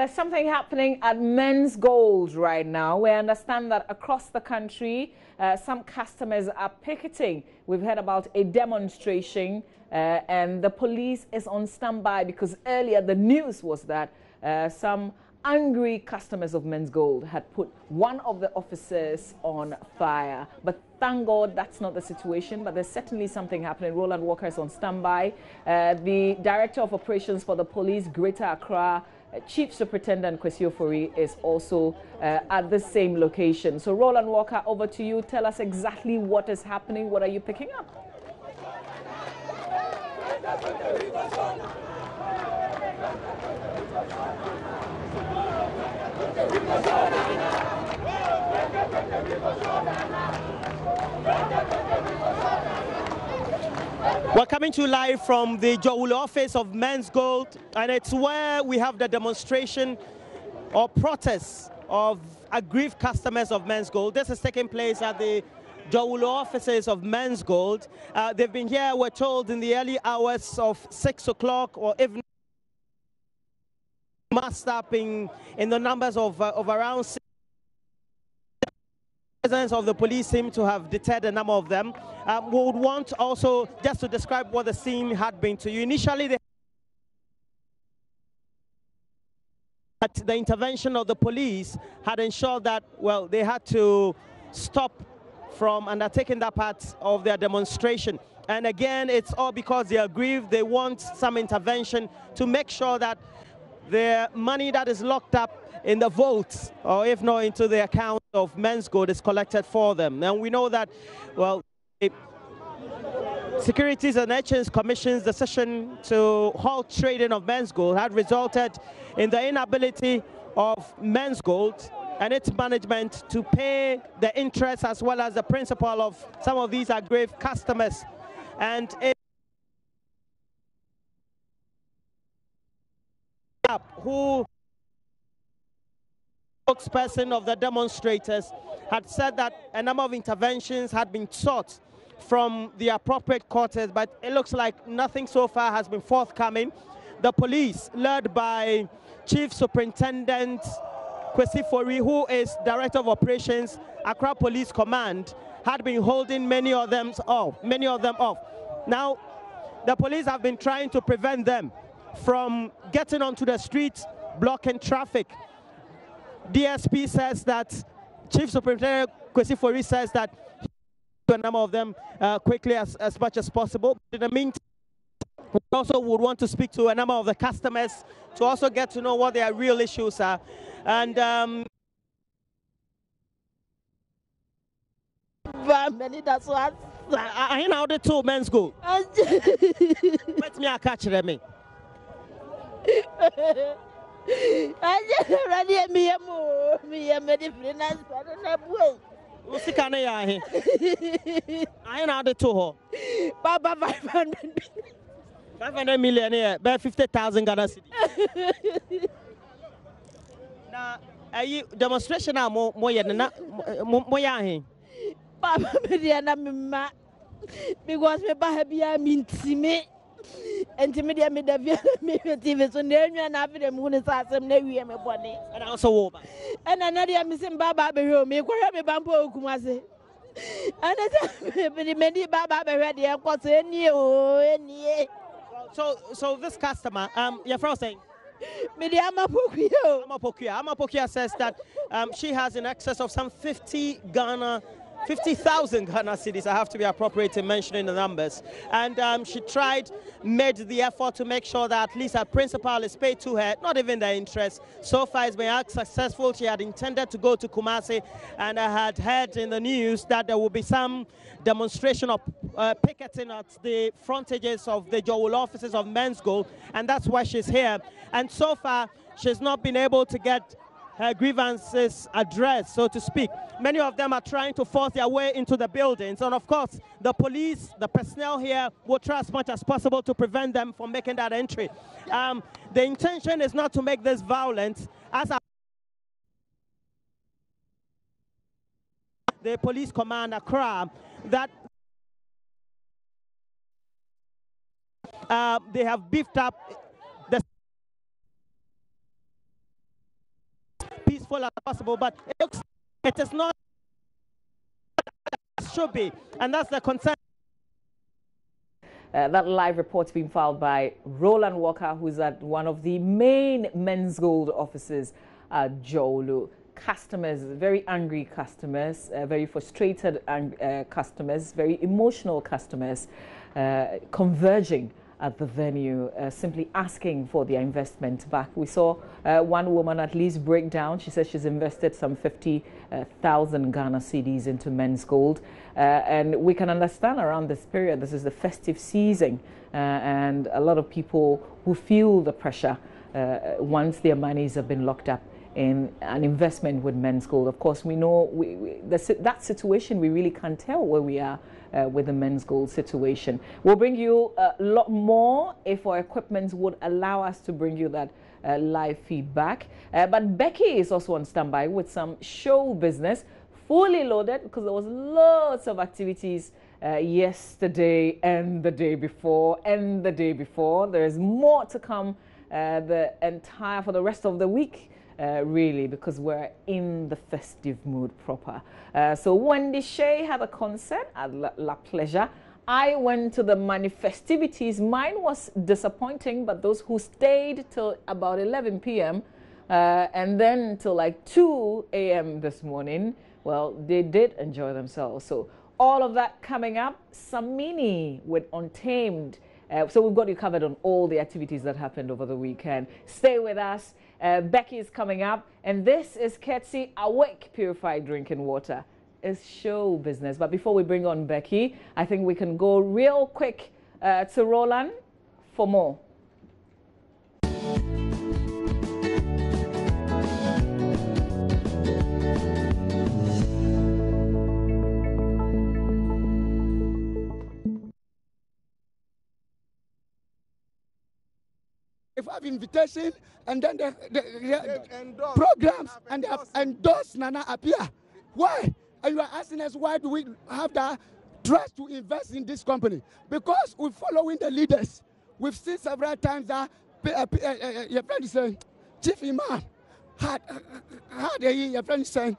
there's something happening at Menzgold right now. We understand that across the country, some customers are picketing. We've heard about a demonstration and the police is on standby because earlier the news was that some angry customers of Menzgold had put one of the officers on fire. But thank God that's not the situation, but there's certainly something happening. Roland Walker is on standby. The Director of Operations for the Police, Greater Accra, Chief Superintendent Kwesi Ofori is also at the same location. So Roland Walker, over to you. Tell us exactly what is happening. What are you picking up? We're coming to you live from the Dzorwulu office of Menzgold, and it's where we have the demonstration or protest of aggrieved customers of Menzgold. This is taking place at the Dzorwulu offices of Menzgold. They've been here, we're told, in the early hours of 6 o'clock or even massed up in the numbers of around 6. Presence of the police seem to have deterred a number of them. We would want also just to describe what the scene had been to you. Initially, the intervention of the police had ensured that, well, they had to stop from undertaking that part of their demonstration. And again, it's all because they are aggrieved. They want some intervention to make sure that the money that is locked up in the votes, or if not into the account of Menzgold, is collected for them. And we know that, well, the Securities and Exchange Commission's decision to halt trading of Menzgold had resulted in the inability of Menzgold and its management to pay the interest as well as the principal of some of these aggrieved customers. And who spokesperson of the demonstrators had said that a number of interventions had been sought from the appropriate quarters, but it looks like nothing so far has been forthcoming. The police, led by Chief Superintendent Kwesi Ofori, who is Director of Operations, Accra Police Command, had been holding many of them off. Now, the police have been trying to prevent them from getting onto the streets, blocking traffic. DSP says that, Chief Superintendent Kwesi Ofori says that a number of them quickly as much as possible. In the meantime, we also would want to speak to a number of the customers to also get to know what their real issues are. And that's what I know the two men's go. Let me catch them. I just ready me what's the kind of I know the two. Baba 500 million here, about 50,000 Ghana cedis. Now, are you demonstration now more Baba Mediana because me bahabia mean to me. And to me, I made a TV so near and after the moon is awesome. And also, and another missing Baba Beru, me, where me bamboo Kumase. And it's many Baba ready, of course, any. So this customer, you're frozen. Amapokia says that she has in excess of some 50,000 Ghana cedis. I have to be appropriate in mentioning the numbers. And she made the effort to make sure that at least her principal is paid to her, not even the interest. So far it's been unsuccessful. She had intended to go to Kumasi, and I had heard in the news that there will be some demonstration of picketing at the frontages of the Dzorwulu offices of Menzgold, and that's why she's here. And so far, she's not been able to get her grievances addressed, so to speak. Many of them are trying to force their way into the buildings, and of course the police, the personnel here will try as much as possible to prevent them from making that entry. The intention is not to make this violent, as the police command Accra, that they have beefed up full as possible, but it looks like it is not as it should be, and that's the concern. That live report's been filed by Roland Walker, who's at one of the main Menzgold offices at Dzorwulu. Customers, very angry customers, very frustrated customers, very emotional customers converging at the venue, simply asking for their investment back. We saw one woman at least break down. She says she's invested some 50,000 Ghana cedis into Menzgold. And we can understand around this period, this is the festive season, and a lot of people who feel the pressure once their monies have been locked up in an investment with Menzgold. Of course, we know that situation, we really can't tell where we are with the Menzgold situation. We'll bring you a lot more if our equipment would allow us to bring you that live feedback. But Becky is also on standby with some show business, fully loaded, because there was lots of activities yesterday and the day before and the day before. There is more to come for the rest of the week. Really, because we're in the festive mood proper. So Wendy Shea had a concert at La Pleasure. I went to the manifestivities. Mine was disappointing, but those who stayed till about 11 p.m. And then till like 2 a.m. this morning, well, they did enjoy themselves. So all of that coming up. Samini with Untamed. So we've got you covered on all the activities that happened over the weekend. Stay with us. Becky is coming up, and this is Ketsi Awake Purified Drinking Water. It's show business. But before we bring on Becky, I think we can go real quick to Roland for more. Have invitation, and then the programs and they have endorsed Nana Apia. Why? And you are asking us, why do we have that trust to invest in this company? Because we're following the leaders. We've seen several times that your friend is saying, Chief Imam had your friend saying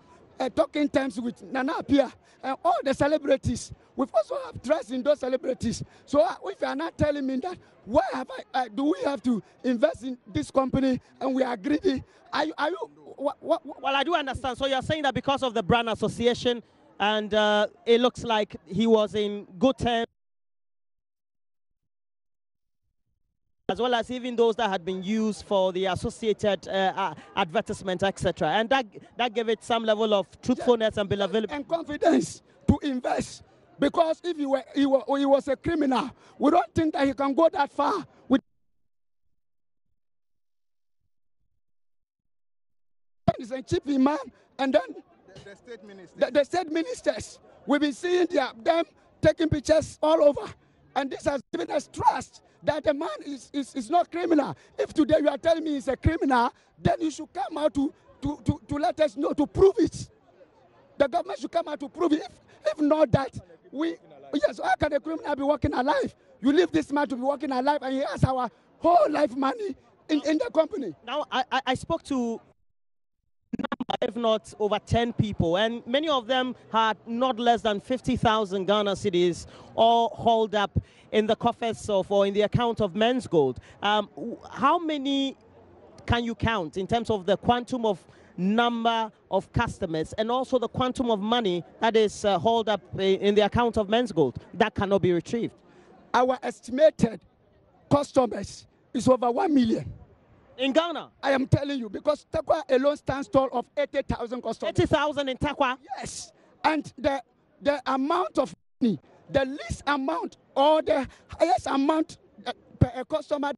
talking terms with Nana Apia and all the celebrities. We've also have trust in those celebrities. So if you are not telling me that, why do we have to invest in this company and we are greedy? Are you Well, I do understand. So you're saying that because of the brand association, and it looks like he was in good terms, as well as even those that had been used for the associated advertisement, etc. And that gave it some level of truthfulness and believability. And confidence to invest. Because if he was a criminal, we don't think that he can go that far. He's a chief imam, and then the state ministers. We've been seeing them taking pictures all over. And this has given us trust that the man is not criminal. If today you are telling me he's a criminal, then you should come out to let us know, to prove it. The government should come out to prove it. If not that, yes, how can a criminal be working alive? You leave this man to be working alive, and he has our whole life money in the company. Now, I spoke to, if not over 10 people, and many of them had not less than 50,000 Ghana cedis all hauled up in the coffers or in the account of Menzgold. How many can you count in terms of the quantum of number of customers and also the quantum of money that is hauled up in the account of Menzgold that cannot be retrieved? Our estimated customers is over 1 million. In Ghana? I am telling you, because Takwa alone stands tall of 80,000 customers. 80,000 in Takwa? Yes. And the amount of money, the least amount or the highest amount per customer